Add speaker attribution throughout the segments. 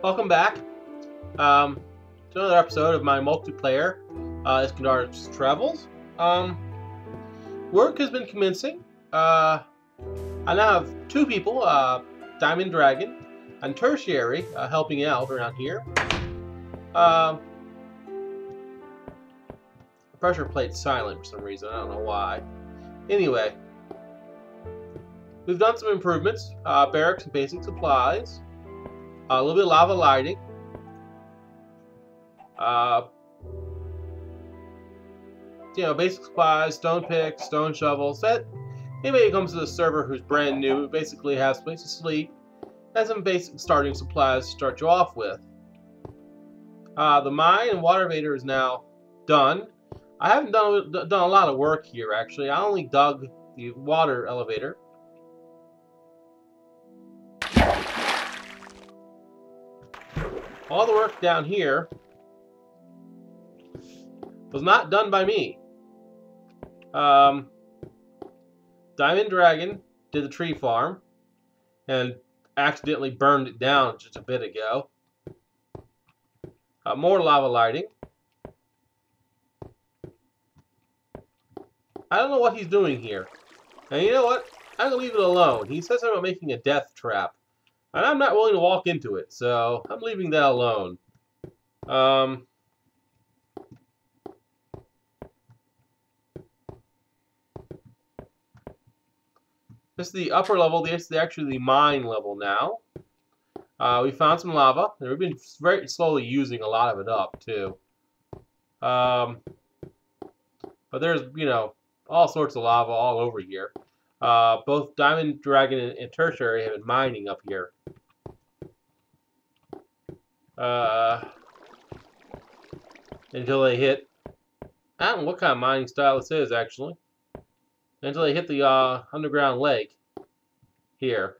Speaker 1: Welcome back to another episode of my multiplayer Iskandar's Travels. Work has been commencing. I now have two people, Diamond Dragon and Tertiary, helping out around here. The pressure plate's silent for some reason. I don't know why. Anyway, we've done some improvements. Barracks and basic supplies. A little bit of lava lighting. Basic supplies, stone picks, stone shovels. That anybody who comes to the server who's brand new basically has a place to sleep and some basic starting supplies to start you off with. The mine and water elevator is now done. I haven't done a lot of work here actually. I only dug the water elevator. All the work down here was not done by me. Diamond Dragon did the tree farm and accidentally burned it down just a bit ago. More lava lighting. I don't know what he's doing here. And you know what? I'm going to leave it alone. He says something about making a death trap. And I'm not willing to walk into it, so I'm leaving that alone. This is the upper level. This is actually the mine level now. We found some lava. And we've been very slowly using a lot of it up, too. But there's, all sorts of lava all over here. Both Diamond Dragon and Tertiary have been mining up here. Until they hit, I don't know what kind of mining style this is actually, until they hit the underground lake here.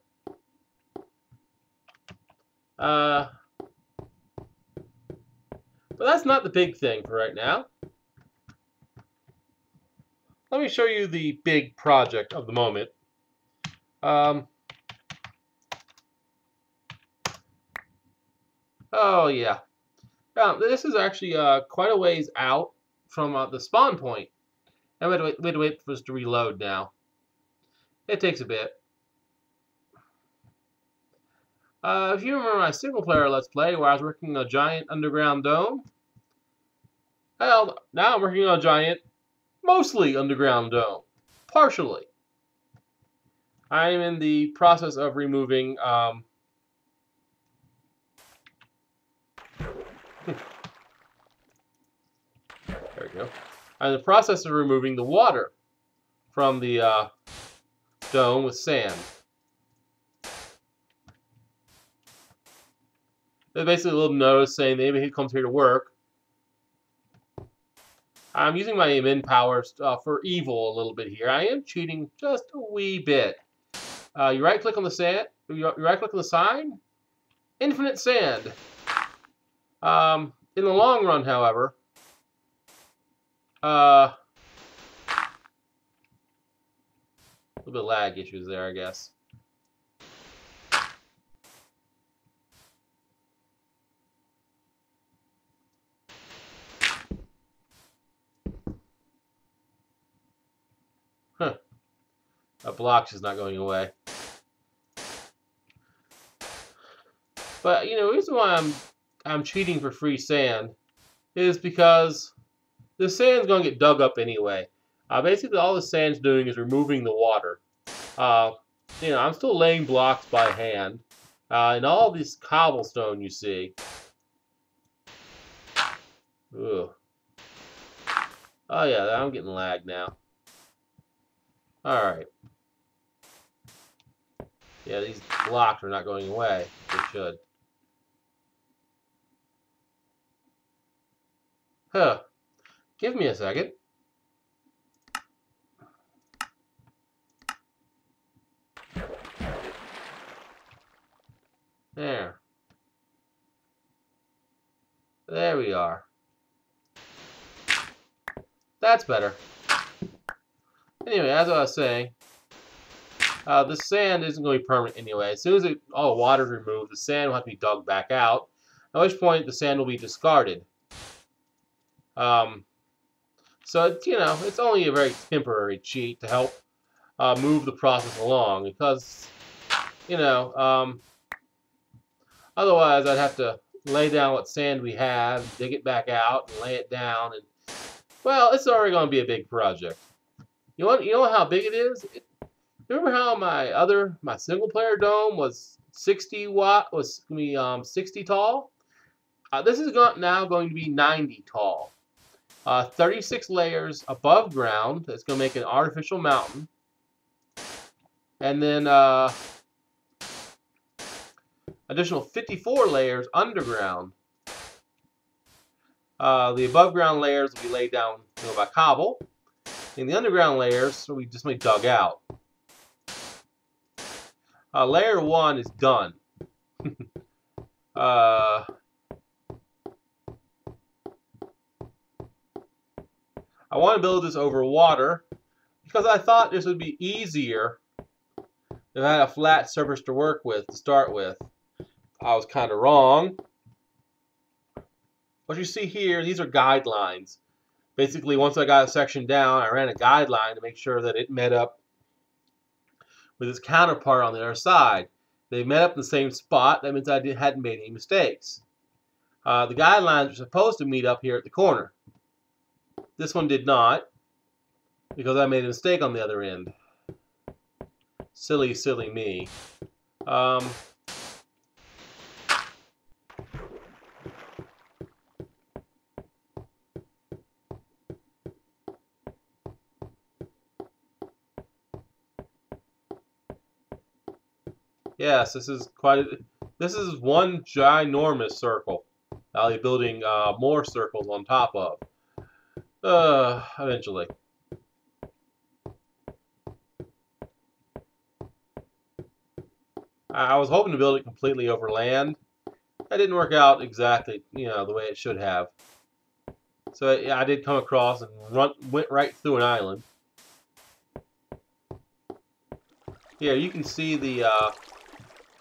Speaker 1: But that's not the big thing for right now. Let me show you the big project of the moment. Oh yeah. Now, this is actually quite a ways out from the spawn point. And we have to wait for this to reload now. It takes a bit. If you remember my single player Let's Play where I was working on a giant underground dome, well, now I'm working on a giant, mostly underground dome. Partially. I am in the process of removing there we go. I'm in the process of removing the water from the dome with sand. There's basically a little notice saying maybe he comes here to work. I'm using my admin powers for evil a little bit here. I am cheating just a wee bit. You right click on the sand. You right click on the sign. Infinite sand. In the long run, however, a little bit of lag issues there, I guess. Huh. That block's just not going away. But, the reason why I'm cheating for free sand is because the sand's going to get dug up anyway. Basically, all the sand's doing is removing the water. I'm still laying blocks by hand. And all this cobblestone you see. Ugh. Oh, yeah, I'm getting lag now. Alright. Yeah, these blocks are not going away. They should. Huh. Give me a second. There. There we are. That's better. Anyway, as I was saying, The sand isn't going to be permanent anyway. As soon as all the water is removed, the sand will have to be dug back out, at which point the sand will be discarded. So it's only a very temporary cheat to help move the process along, because otherwise I'd have to lay down what sand we have, dig it back out, and lay it down, and well, it's already going to be a big project. You know how big it is? Remember how my single player dome was 60 tall? This is now going to be 90 tall. 36 layers above ground. That's going to make an artificial mountain. And then additional 54 layers underground. The above ground layers will be laid down by cobble. And the underground layers will be just dug out. Layer 1 is done. I want to build this over water because I thought this would be easier if I had a flat surface to work with to start with. I was kind of wrong. What you see here, these are guidelines. Basically, once I got a section down, I ran a guideline to make sure that it met up with its counterpart on the other side. They met up in the same spot. That means I hadn't made any mistakes. The guidelines are supposed to meet up here at the corner. This one did not, because I made a mistake on the other end. Silly, silly me. Yes, this is one ginormous circle. I'll be building more circles on top of. Eventually. I was hoping to build it completely over land. That didn't work out exactly, the way it should have. So yeah, I did come across and went right through an island. Here, you can see the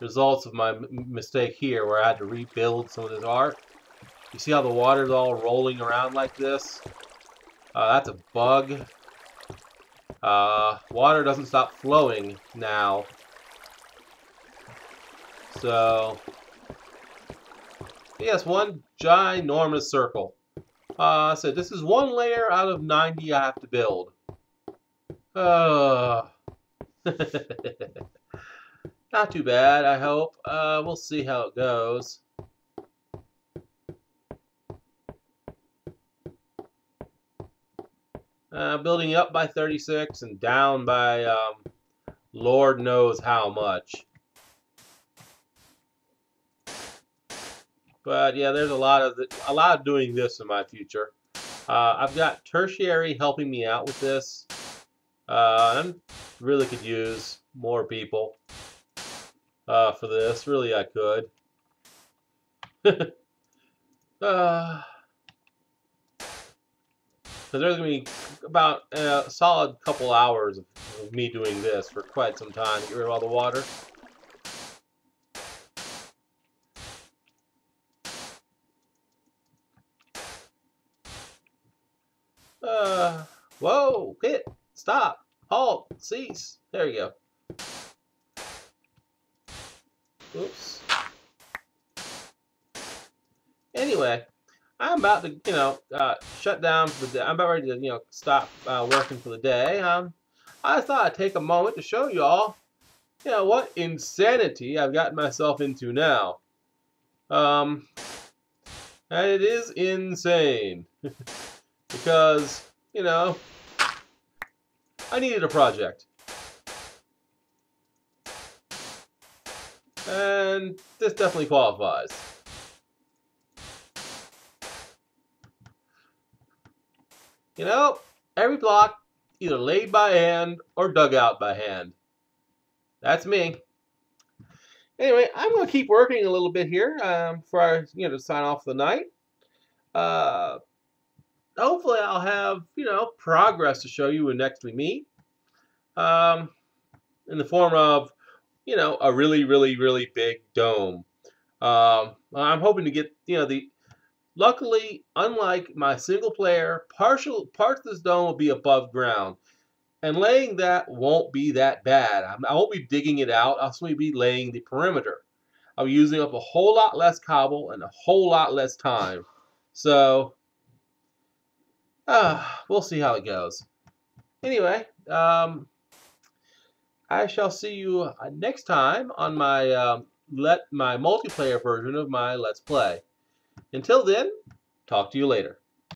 Speaker 1: results of my mistake here, where I had to rebuild some of this art. You see how the water's all rolling around like this? That's a bug. Water doesn't stop flowing now. So, yes, one ginormous circle. So this is one layer out of 90 I have to build. Not too bad, I hope. We'll see how it goes. Building up by 36 and down by Lord knows how much. But yeah, there's a lot of doing this in my future. I've got tertiary helping me out with this. I really could use more people for this. Really, I could. Because there's going to be about a solid couple hours of me doing this for quite some time to get rid of all the water. Whoa, hit, stop, halt, cease. There you go. Oops. Anyway, I'm about to, shut down for the day. I'm about ready to, stop working for the day. I thought I'd take a moment to show you all, what insanity I've gotten myself into now. And it is insane. Because, I needed a project. And this definitely qualifies. Every block either laid by hand or dug out by hand. That's me. Anyway, I'm going to keep working a little bit here before I, to sign off for the night. Hopefully I'll have, progress to show you when next we meet. in the form of, a really, really, really big dome. I'm hoping to get, the luckily, unlike my single player, parts of this dome will be above ground. And laying that won't be that bad. I won't be digging it out. I'll simply be laying the perimeter. I'll be using up a whole lot less cobble and a whole lot less time. So, we'll see how it goes. Anyway, I shall see you next time on my multiplayer version of my Let's Play. Until then, talk to you later.